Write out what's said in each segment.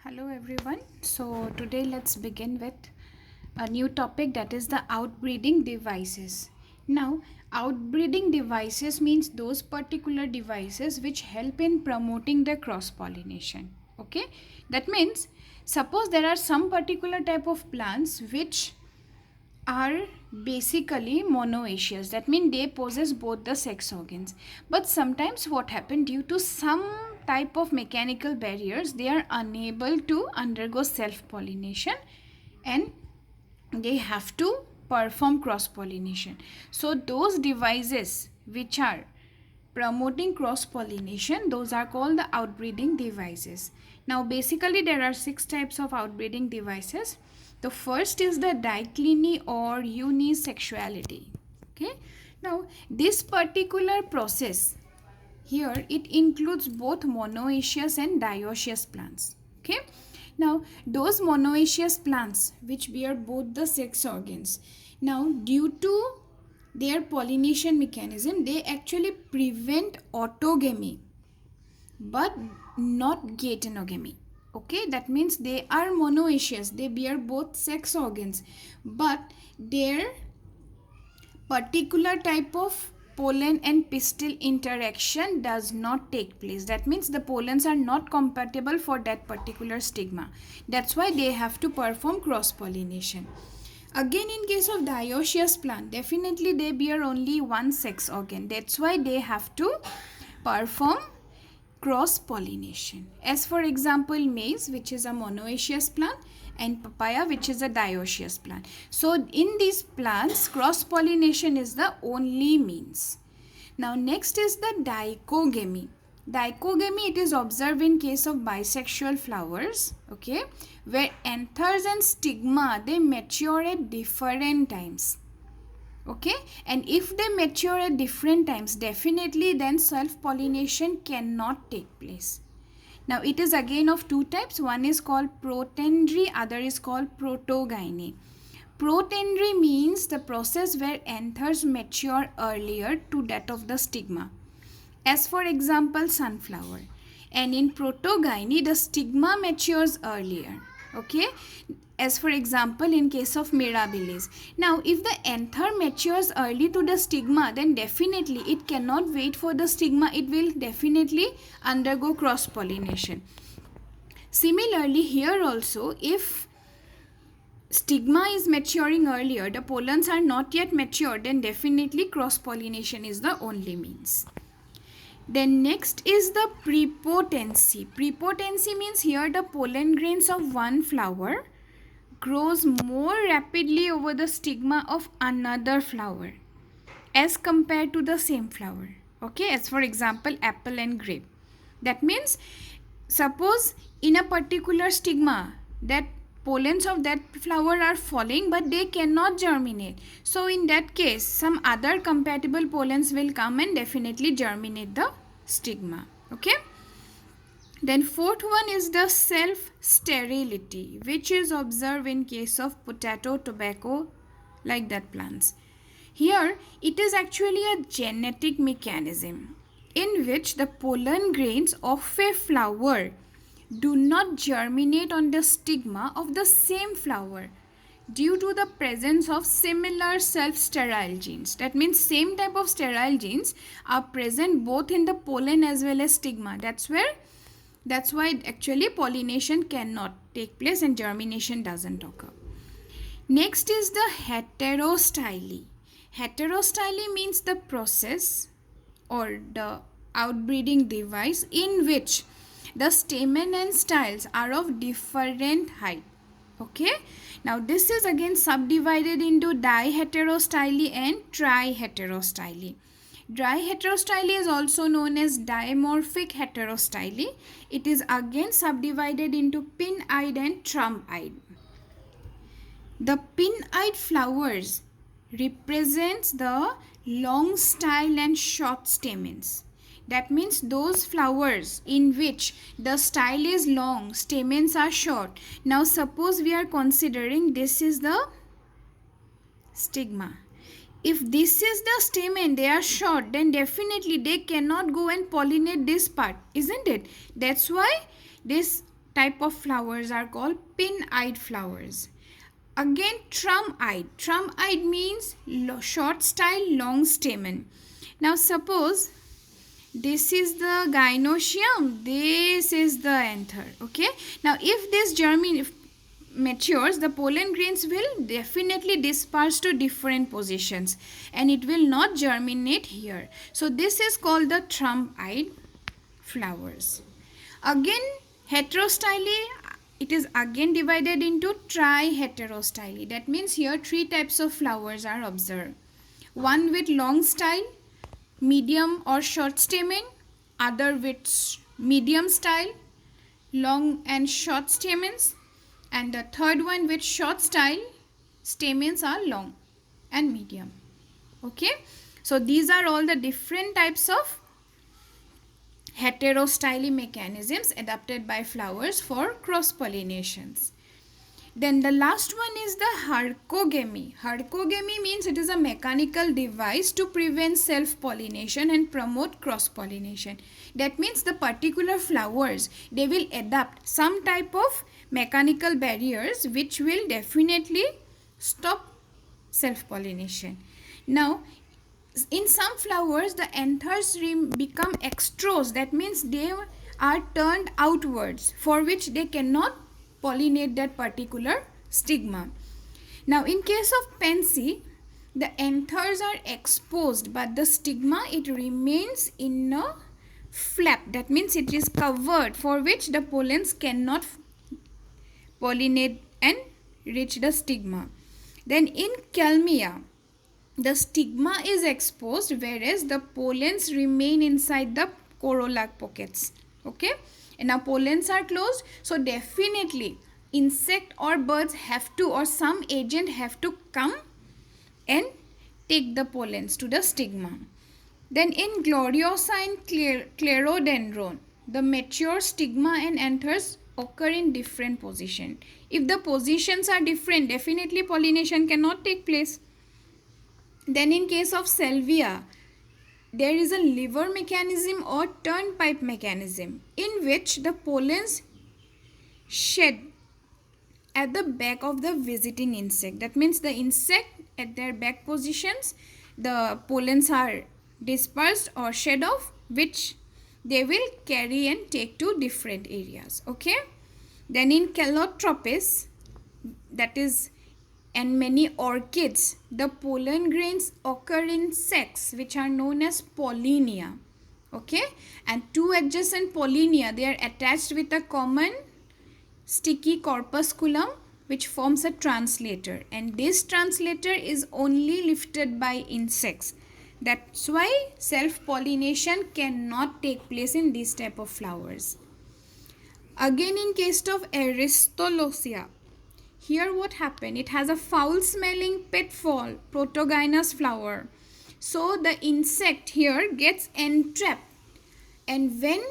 Hello everyone. So today let's begin with a new topic, that is the outbreeding devices. Now, outbreeding devices means those particular devices which help in promoting the cross pollination. Okay? That means suppose there are some particular type of plants which are basically monoecious, that means they possess both the sex organs, but sometimes what happen, due to some type of mechanical barriers, they are unable to undergo self pollination and they have to perform cross pollination. So those devices which are promoting cross pollination, those are called the outbreeding devices. Now basically there are 6 types of outbreeding devices. The first is the dicliny or unisexuality. Okay, now this particular process here, it includes both monoecious and dioecious plants. Okay, now those monoecious plants which bear both the sex organs, now due to their pollination mechanism, they actually prevent autogamy but not geitonogamy. Okay, that means they are monoecious, they bear both sex organs, but their particular type of pollen and pistil interaction does not take place. That means the pollens are not compatible for that particular stigma. That's why they have to perform cross pollination. Again, in case of dioecious plant, definitely they bear only one sex organ. That's why they have to perform cross pollination. As for example, maize, which is a monoecious plant, and papaya, which is a dioecious plant. So in these plants, cross pollination is the only means. Now next is the dichogamy. Dichogamy, it is observed in case of bisexual flowers, okay, where anthers and stigma, they mature at different times. Okay, and if they mature at different times, definitely then self pollination cannot take place. Now it is again of two types. One is called protandry, other is called protogyny. Protandry means the process where anthers mature earlier to that of the stigma, as for example sunflower. And in protogyny, the stigma matures earlier. Okay, as for example in case of mirabilis. Now if the anther matures early to the stigma, then definitely it cannot wait for the stigma, it will definitely undergo cross pollination. Similarly here also, if stigma is maturing earlier, the pollens are not yet mature, then definitely cross pollination is the only means. Then next is the prepotency. Prepotency means here the pollen grains of one flower grows more rapidly over the stigma of another flower as compared to the same flower. Okay, as for example apple and grape. That means suppose in a particular stigma that pollens of that flower are falling but they cannot germinate. So in that case some other compatible pollens will come and definitely germinate the stigma. Okay. Then fourth one is the self-sterility, which is observed in case of potato, tobacco, like that plants. Here it is actually a genetic mechanism in which the pollen grains of a flower do not germinate on the stigma of the same flower due to the presence of similar self-sterile genes. That means same type of sterile genes are present both in the pollen as well as stigma. That's why actually pollination cannot take place and germination doesn't occur. Next is the heterostyly. Heterostyly means the process or the outbreeding device in which the stamen and styles are of different height. Okay, now this is again subdivided into diheterostyly and triheterostyly. Diheterostyly is also known as dimorphic heterostyly. It is again subdivided into pin-eyed and trump-eyed. The pin-eyed flowers represents the long style and short stamens. That means those flowers in which the style is long, stamens are short. Now suppose we are considering this is the stigma. If this is the stamen, they are short, then definitely they cannot go and pollinate this part, isn't it? That's why this type of flowers are called pin-eyed flowers. Again, thrum-eyed. Thrum-eyed means short style, long stamen. Now suppose this is the gynoecium, this is the anther. Okay. Now if this matures, the pollen grains will definitely disperse to different positions and it will not germinate here. So this is called the thrum-eyed flowers. Again, heterostyly, it is again divided into tri-heterostyly. That means here three types of flowers are observed. One with long style, medium or short stamen, other with medium style, long and short stamens, and the third one with short style, stamens are long and medium. Okay, so these are all the different types of heterostyly mechanisms adapted by flowers for cross pollinations. Then the last one is the hercogamy. Hercogamy means it is a mechanical device to prevent self-pollination and promote cross-pollination. That means the particular flowers, they will adapt some type of mechanical barriers which will definitely stop self-pollination. Now, in some flowers, the anthers become extros. That means they are turned outwards, for which they cannot pollinate that particular stigma. Now in case of pansy, the anthers are exposed but the stigma, it remains in a flap. That means it is covered, for which the pollens cannot pollinate and reach the stigma. Then in Kalmia, the stigma is exposed whereas the pollens remain inside the corolla pockets. Okay. And now pollens are closed, so definitely insect or birds have to, or some agent have to come and take the pollens to the stigma. Then in Gloriosa and Clerodendron, the mature stigma and anthers occur in different positions. If the positions are different, definitely pollination cannot take place. Then in case of Salvia, there is a lever mechanism or turnpike mechanism in which the pollens shed at the back of the visiting insect. That means the insect at their back positions, the pollens are dispersed or shed off, which they will carry and take to different areas. Okay. Then in Calotropis, that is, and many orchids, the pollen grains occur in sacs which are known as pollinia. Okay, and two adjacent pollinia, they are attached with a common sticky corpusculum which forms a translator, and this translator is only lifted by insects. That's why self-pollination cannot take place in this type of flowers. Again in case of Aristolochia, here what happened? It has a foul-smelling pitfall, protogynous flower. So the insect here gets entrapped, and when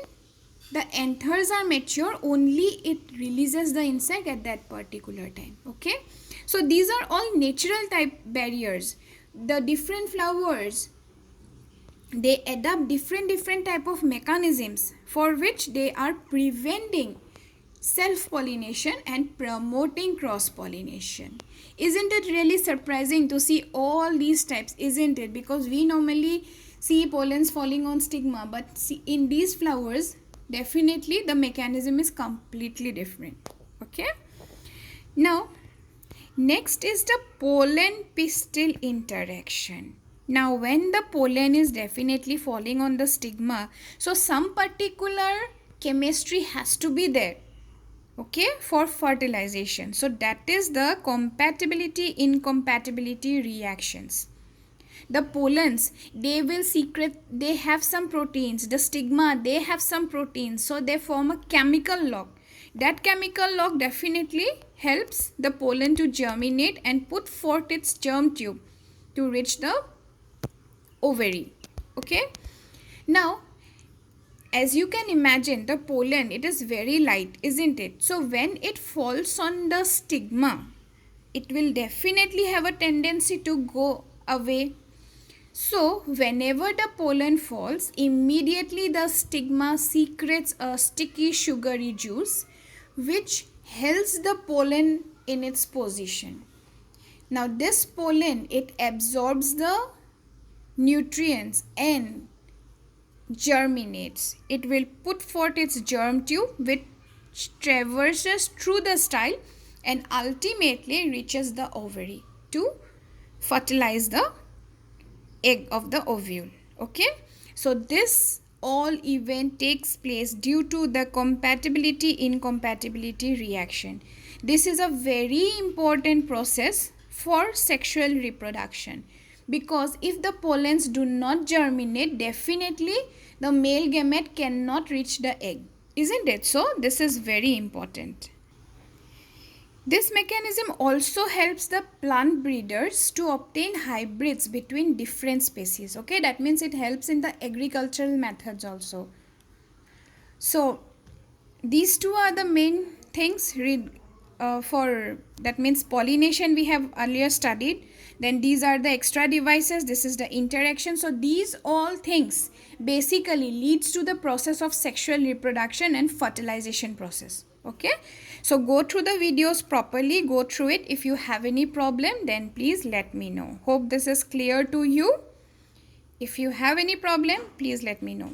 the anthers are mature, only it releases the insect at that particular time. Okay. So these are all natural type barriers. The different flowers, they adapt different type of mechanisms for which they are preventing self-pollination and promoting cross-pollination. Isn't it really surprising to see all these types, isn't it? Because we normally see pollens falling on stigma, but see in these flowers, definitely the mechanism is completely different. Okay. Now, next is the pollen-pistil interaction. Now, when the pollen is definitely falling on the stigma, so some particular chemistry has to be there. Okay, for fertilization. So that is the compatibility incompatibility reactions. The pollens, they will secrete, they have some proteins. The stigma, they have some proteins, so they form a chemical lock. That chemical lock definitely helps the pollen to germinate and put forth its germ tube to reach the ovary. Okay. Now, as you can imagine, the pollen, it is very light, isn't it? So when it falls on the stigma, it will definitely have a tendency to go away. So whenever the pollen falls, immediately the stigma secretes a sticky sugary juice which holds the pollen in its position. Now this pollen, it absorbs the nutrients and germinates. It will put forth its germ tube which traverses through the style and ultimately reaches the ovary to fertilize the egg of the ovule. Okay, so this all event takes place due to the compatibility incompatibility reaction. This is a very important process for sexual reproduction, because if the pollens do not germinate, definitely the male gamete cannot reach the egg, isn't it? So this is very important. This mechanism also helps the plant breeders to obtain hybrids between different species. Okay, that means it helps in the agricultural methods also. So these two are the main things for, that means pollination we have earlier studied. Then these are the extra devices, this is the interaction. So these all things basically leads to the process of sexual reproduction and fertilization process. Okay, so go through the videos properly, go through it. If you have any problem, then please let me know. Hope this is clear to you. If you have any problem, please let me know.